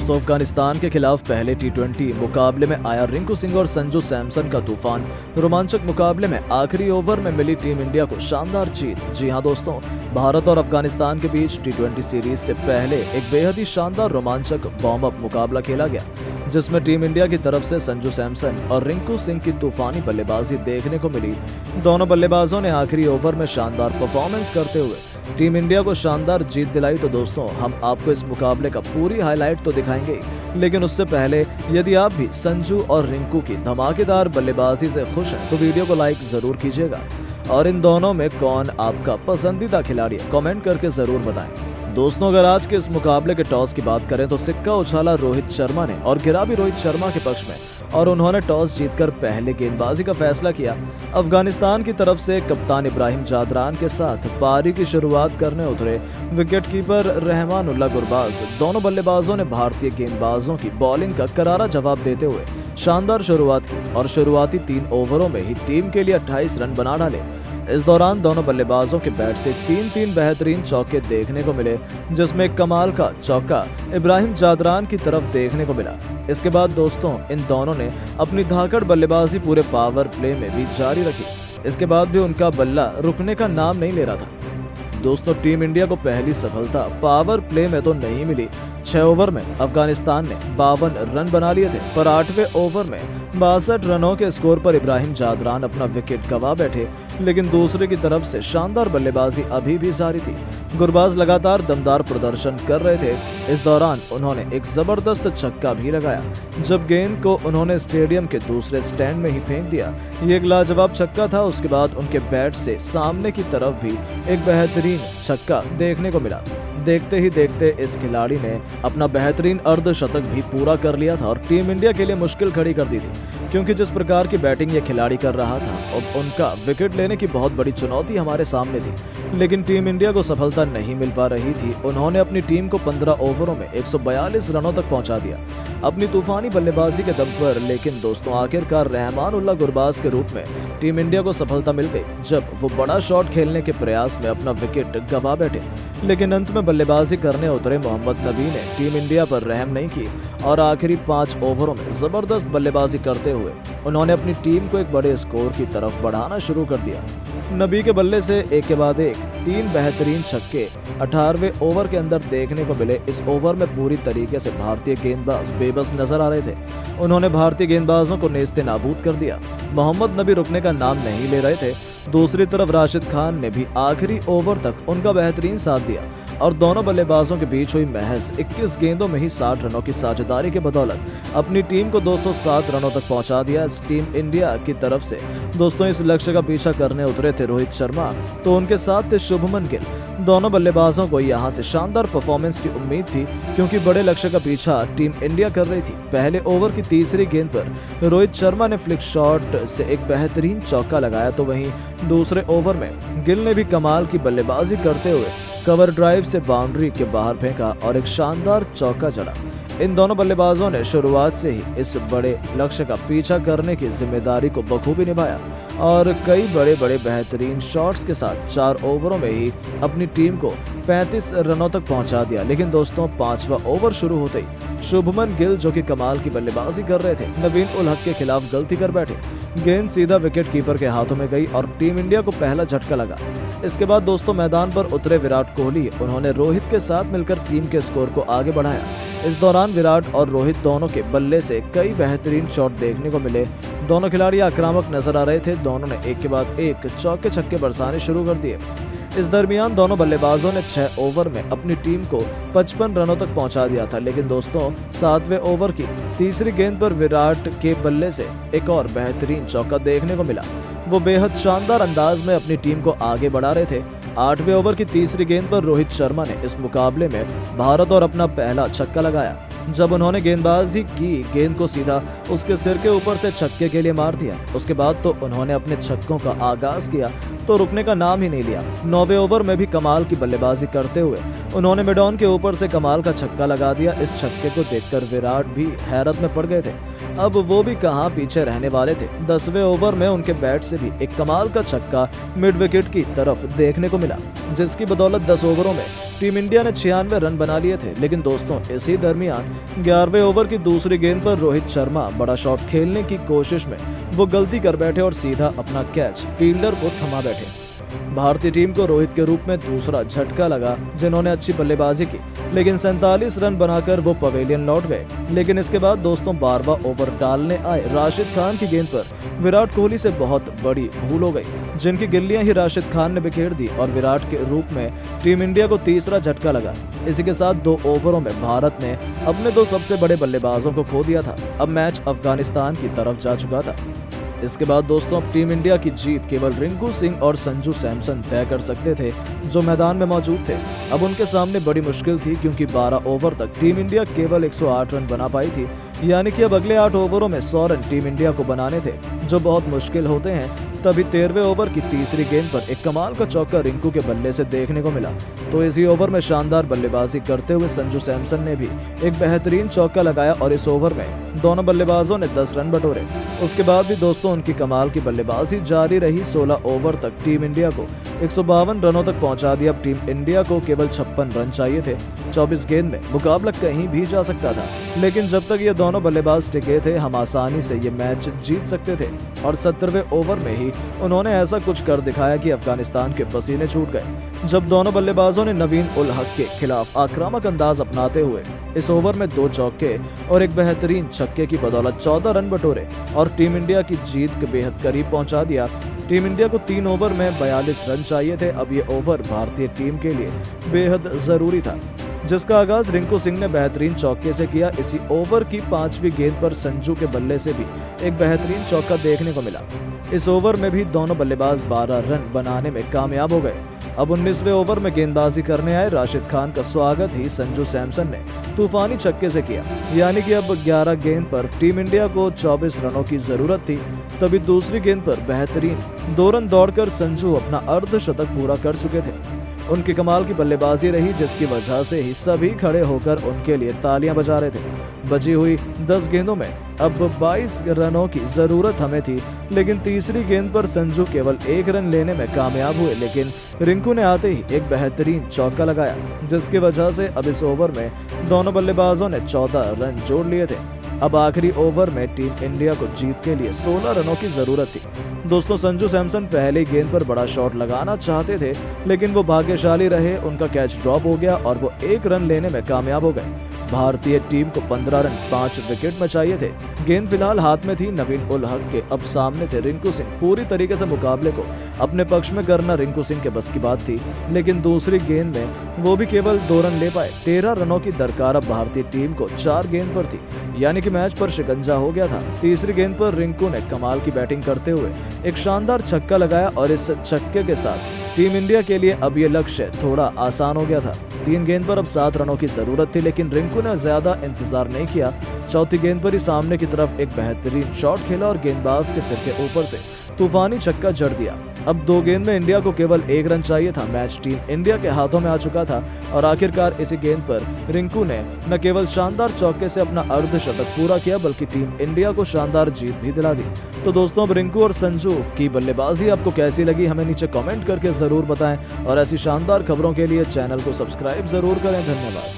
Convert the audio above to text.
दोस्तों, अफगानिस्तान के खिलाफ पहले टी20 मुकाबले में आया रिंकू सिंह और संजू सैमसन का तूफान। रोमांचक मुकाबले में आखिरी ओवर में मिली टीम इंडिया को शानदार जीत। जी हां दोस्तों, भारत और अफगानिस्तान के बीच टी20 सीरीज से पहले एक बेहद ही शानदार रोमांचक वार्म अप मुकाबला खेला गया, जिसमें टीम इंडिया की तरफ से संजू सैमसन और रिंकू सिंह की तूफानी बल्लेबाजी देखने को मिली। दोनों बल्लेबाजों ने आखिरी ओवर में शानदार परफॉर्मेंस करते हुए टीम इंडिया को शानदार जीत दिलाई। तो दोस्तों, हम आपको इस मुकाबले का पूरी हाईलाइट तो दिखाएंगे, लेकिन उससे पहले यदि आप भी संजू और रिंकू की धमाकेदार बल्लेबाजी से खुश हैं तो वीडियो को लाइक जरूर कीजिएगा और इन दोनों में कौन आपका पसंदीदा खिलाड़ी है कमेंट करके जरूर बताएं। दोस्तों, अगर आज के इस मुकाबले के टॉस की बात करें तो सिक्का उछाला रोहित शर्मा ने और गिरा भी रोहित शर्मा के पक्ष में और उन्होंने टॉस जीतकर पहले गेंदबाजी का फैसला किया। अफगानिस्तान की तरफ से कप्तान इब्राहिम जादरान के साथ पारी की शुरुआत करने उतरे विकेटकीपर रहमानुल्लाह गुरबाज। दोनों बल्लेबाजों ने भारतीय गेंदबाजों की बॉलिंग का करारा जवाब देते हुए शानदार शुरुआत की और शुरुआती 3 ओवरों में ही टीम के लिए 28 रन बना डाले। इस दौरान दोनों बल्लेबाजों के बैट से 3 बेहतरीन चौके देखने को मिले, जिसमें कमाल का चौका इब्राहिम जादरान की तरफ देखने को मिला। इसके बाद दोस्तों, इन दोनों ने अपनी धाकड़ बल्लेबाजी पूरे पावर प्ले में भी जारी रखी। इसके बाद भी उनका बल्ला रुकने का नाम नहीं ले रहा था। दोस्तों, टीम इंडिया को पहली सफलता पावर प्ले में तो नहीं मिली। 6 ओवर में अफगानिस्तान ने 52 रन बना लिए थे, पर 8वें ओवर में 62 रनों के स्कोर पर इब्राहिम जादरान अपना विकेट गंवा बैठे। लेकिन दूसरे की तरफ से शानदार बल्लेबाजी अभी भी जारी थी। गुरबाज लगातार दमदार प्रदर्शन कर रहे थे। इस दौरान उन्होंने एक जबरदस्त छक्का भी लगाया, जब गेंद को उन्होंने स्टेडियम के दूसरे स्टैंड में ही फेंक दिया। ये एक लाजवाब छक्का था। उसके बाद उनके बैट से सामने की तरफ भी एक बेहतरीन छक्का देखने को मिला। देखते ही देखते इस खिलाड़ी ने अपना बेहतरीन अर्धशतक भी पूरा कर लिया था और टीम इंडिया के लिए मुश्किल खड़ी कर दी थी, क्योंकि जिस प्रकार की बैटिंग ये खिलाड़ी कर रहा था, अब उनका विकेट लेने की बहुत बड़ी चुनौती हमारे सामने थी। लेकिन टीम इंडिया को सफलता नहीं मिल पा रही थी। उन्होंने अपनी टीम को 15 ओवरों में 142 रनों तक पहुंचा दिया अपनी तूफानी बल्लेबाजी के दम पर। लेकिन दोस्तों, आखिरकार रहमानुल्लाह गुरबाज के रूप में टीम इंडिया को सफलता मिल गई, जब वो बड़ा शॉट खेलने के प्रयास में अपना विकेट गंवा बैठे। लेकिन अंत में बल्लेबाजी करने उतरे मोहम्मद नबी ने टीम इंडिया पर रहम नहीं की और आखिरी 5 ओवरों में जबरदस्त बल्लेबाजी करते हुए उन्होंने अपनी टीम को एक बड़े स्कोर की तरफ बढ़ाना शुरू कर दिया। नबी के बल्ले से एक के बाद एक 3 बेहतरीन छक्के 18वें ओवर के अंदर देखने को मिले। इस ओवर में पूरी तरीके से भारतीय गेंदबाज बेबस नजर आ रहे थे। उन्होंने भारतीय गेंदबाजों को नेस्ते नाबूद कर दिया। मोहम्मद नबी रुकने का नाम नहीं ले रहे थे। दूसरी तरफ राशिद खान ने भी आखिरी ओवर तक उनका बेहतरीन साथ दिया और दोनों बल्लेबाजों के बीच हुई महज 21 गेंदों में ही 60 रनों की साझेदारी के बदौलत अपनी टीम को 207 रनों तक पहुंचा दिया। इस टीम इंडिया की तरफ से दोस्तों इस लक्ष्य का पीछा करने उतरे थे रोहित शर्मा, तो उनके साथ थे शुभमन गिल। दोनों बल्लेबाजों को यहां से शानदार परफॉर्मेंस की उम्मीद थी, क्योंकि बड़े लक्ष्य का पीछा टीम इंडिया कर रही थी। पहले ओवर की तीसरी गेंद पर रोहित शर्मा ने फ्लिक शॉट से एक बेहतरीन चौका लगाया, तो वहीं दूसरे ओवर में गिल ने भी कमाल की बल्लेबाजी करते हुए कवर ड्राइव से बाउंड्री के बाहर फेंका और एक शानदार चौका जड़ा। इन दोनों बल्लेबाजों ने शुरुआत से ही इस बड़े लक्ष्य का पीछा करने की जिम्मेदारी को बखूबी निभाया और कई बड़े बेहतरीन शॉट्स के साथ 4 ओवरों में ही अपनी टीम को 35 रनों तक पहुंचा दिया। लेकिन दोस्तों, 5वां ओवर शुरू होते ही शुभमन गिल, जो कि कमाल की बल्लेबाजी कर रहे थे, नवीन उल हक के खिलाफ गलती कर बैठे। गेंद सीधा विकेट कीपर के हाथों में गई और टीम इंडिया को पहला झटका लगा। इसके बाद दोस्तों, मैदान पर उतरे विराट कोहली। उन्होंने रोहित के साथ मिलकर टीम के स्कोर को आगे बढ़ाया। इस दौरान विराट और रोहित दोनों के बल्ले से कई बेहतरीन शॉट देखने को मिले। दोनों खिलाड़ी आक्रामक नजर आ रहे थे। दोनों ने एक के बाद एक चौके छक्के बरसाने शुरू कर दिए। इस दरमियान दोनों बल्लेबाजों ने 6 ओवर में अपनी टीम को 55 रनों तक पहुंचा दिया था। लेकिन दोस्तों, 7वें ओवर की तीसरी गेंद पर विराट के बल्ले से एक और बेहतरीन चौका देखने को मिला। वो बेहद शानदार अंदाज में अपनी टीम को आगे बढ़ा रहे थे। 8वें ओवर की तीसरी गेंद पर रोहित शर्मा ने इस मुकाबले में भारत और अपना पहला छक्का लगाया। जब उन्होंने गेंदबाजी की, गेंद को सीधा उसके सिर के ऊपर से छक्के के लिए मार दिया। उसके बाद तो उन्होंने अपने छक्कों का आगाज किया। तो रुकने का नाम ही नहीं लिया। 9वें ओवर में भी कमाल की बल्लेबाजी करते हुए उन्होंने मिडॉन के ऊपर से कमाल का छक्का लगा दिया। इस छक्के को देखकर विराट भी हैरत में पड़ गए थे। अब वो भी कहां पीछे रहने वाले थे। 10वें ओवर में उनके बैट से भी एक कमाल का छक्का मिड विकेट की तरफ देखने को मिला, जिसकी बदौलत 10 ओवरों में टीम इंडिया ने 96 रन बना लिए थे। लेकिन दोस्तों, इसी दरमियान 11वें ओवर की दूसरी गेंद पर रोहित शर्मा बड़ा शॉट खेलने की कोशिश में वो गलती कर बैठे और सीधा अपना कैच फील्डर को थमा बैठे। भारतीय टीम को रोहित के रूप में दूसरा झटका लगा, जिन्होंने अच्छी बल्लेबाजी की, लेकिन 47 रन बनाकर वो पवेलियन लौट गए। लेकिन इसके बाद दोस्तों 12वां ओवर डालने आए राशिद खान की गेंद पर विराट कोहली से बहुत बड़ी भूल हो गई, जिनकी गिल्लियां ही राशिद खान ने बिखेर दी और विराट के रूप में टीम इंडिया को तीसरा झटका लगा। इसी के साथ 2 ओवरों में भारत ने अपने 2 सबसे बड़े बल्लेबाजों को खो दिया था। अब मैच अफगानिस्तान की तरफ जा चुका था। इसके बाद दोस्तों अब टीम इंडिया की जीत केवल रिंकू सिंह और संजू सैमसन तय कर सकते थे, जो मैदान में मौजूद थे। अब उनके सामने बड़ी मुश्किल थी, क्योंकि 12 ओवर तक टीम इंडिया केवल 108 रन बना पाई थी। यानी कि अब अगले 8 ओवरों में 100 रन टीम इंडिया को बनाने थे, जो बहुत मुश्किल होते हैं। तभी 13वें ओवर की तीसरी गेंद पर एक कमाल का चौका रिंकू के बल्ले से देखने को मिला। तो इसी ओवर में शानदार बल्लेबाजी करते हुए संजू सैमसन ने भी एक बेहतरीन चौका लगाया और इस ओवर में दोनों बल्लेबाजों ने 10 रन बटोरे। उसके बाद भी दोस्तों उनकी कमाल की बल्लेबाजी जारी रही। 16 ओवर तक टीम इंडिया को 152 रनों तक पहुंचा दिया। अब टीम इंडिया को केवल 56 रन चाहिए थे। 24 गेंद में मुकाबला कहीं भी जा सकता था, लेकिन जब तक ये दोनों बल्लेबाज टिके थे, हम आसानी से ये मैच जीत सकते थे। और 17वें ओवर में ही उन्होंने ऐसा कुछ कर दिखाया कि अफगानिस्तान के पसीने छूट गए, जब दोनों बल्लेबाजों ने नवीन उल हक के खिलाफ आक्रामक अंदाज अपनाते हुए इस ओवर में 2 चौके और एक बेहतरीन छक्के की बदौलत 14 रन बटोरे और टीम इंडिया की जीत के बेहद करीब पहुंचा दिया। टीम इंडिया को 3 ओवर में 42 रन चाहिए थे। अब ये ओवर भारतीय टीम के लिए बेहद जरूरी था, जिसका आगाज रिंकू सिंह ने बेहतरीन चौके से किया। इसी ओवर की 5वीं गेंद पर संजू के बल्ले से भी एक बेहतरीन चौका देखने को मिला। इस ओवर में भी दोनों बल्लेबाज 12 रन बनाने में कामयाब हो गए। अब 19वें ओवर में गेंदबाजी करने आए राशिद खान का स्वागत ही संजू सैमसन ने तूफानी छक्के से किया। यानी कि अब 11 गेंद पर टीम इंडिया को 24 रनों की जरूरत थी। तभी दूसरी गेंद पर बेहतरीन 2 रन दौड़कर संजू अपना अर्धशतक पूरा कर चुके थे। उनकी कमाल की बल्लेबाजी रही, जिसकी वजह से ही सभी खड़े होकर उनके लिए तालियां बजा रहे थे। बची हुई 10 गेंदों में अब 22 रनों की जरूरत हमें थी, लेकिन तीसरी गेंद पर संजू केवल 1 रन लेने में कामयाब हुए। लेकिन रिंकू ने आते ही एक बेहतरीन चौका लगाया, जिसकी वजह से अब इस ओवर में दोनों बल्लेबाजों ने 14 रन जोड़ लिए थे। अब आखिरी ओवर में टीम इंडिया को जीत के लिए 16 रनों की जरूरत थी। दोस्तों संजू सैमसन पहले गेंद पर बड़ा शॉट लगाना चाहते थे, लेकिन वो भाग्यशाली रहे। उनका कैच ड्रॉप हो गया और वो 1 रन लेने में कामयाब हो गए। भारतीय टीम को 15 रन 5 विकेट में चाहिए थे। गेंद फिलहाल हाथ में थी नवीन उल हक के, अब सामने थे रिंकू सिंह। पूरी तरीके से मुकाबले को अपने पक्ष में करना रिंकू सिंह के बस की बात थी, लेकिन दूसरी गेंद में वो भी केवल 2 रन ले पाए। 13 रनों की दरकार अब भारतीय टीम को 4 गेंद पर थी, यानी कि मैच पर शिकंजा हो गया था। तीसरी गेंद पर रिंकू ने कमाल की बैटिंग करते हुए एक शानदार छक्का लगाया और इस छक्के के साथ टीम इंडिया के लिए अब ये लक्ष्य थोड़ा आसान हो गया था। 3 गेंद पर अब 7 रनों की जरूरत थी, लेकिन रिंकू ने ज्यादा इंतजार नहीं किया। चौथी गेंद पर ही सामने की तरफ एक बेहतरीन शॉट खेला और गेंदबाज के सिर के ऊपर से तूफानी छक्का जड़ दिया। अब 2 गेंद में इंडिया को केवल 1 रन चाहिए था। मैच टीम इंडिया के हाथों में आ चुका था और आखिरकार इसी गेंद पर रिंकू ने न केवल शानदार चौके से अपना अर्धशतक पूरा किया, बल्कि टीम इंडिया को शानदार जीत भी दिला दी। तो दोस्तों अब रिंकू और संजू की बल्लेबाजी आपको कैसी लगी, हमें नीचे कमेंट करके जरूर बताएं और ऐसी शानदार खबरों के लिए चैनल को सब्सक्राइब जरूर करें। धन्यवाद।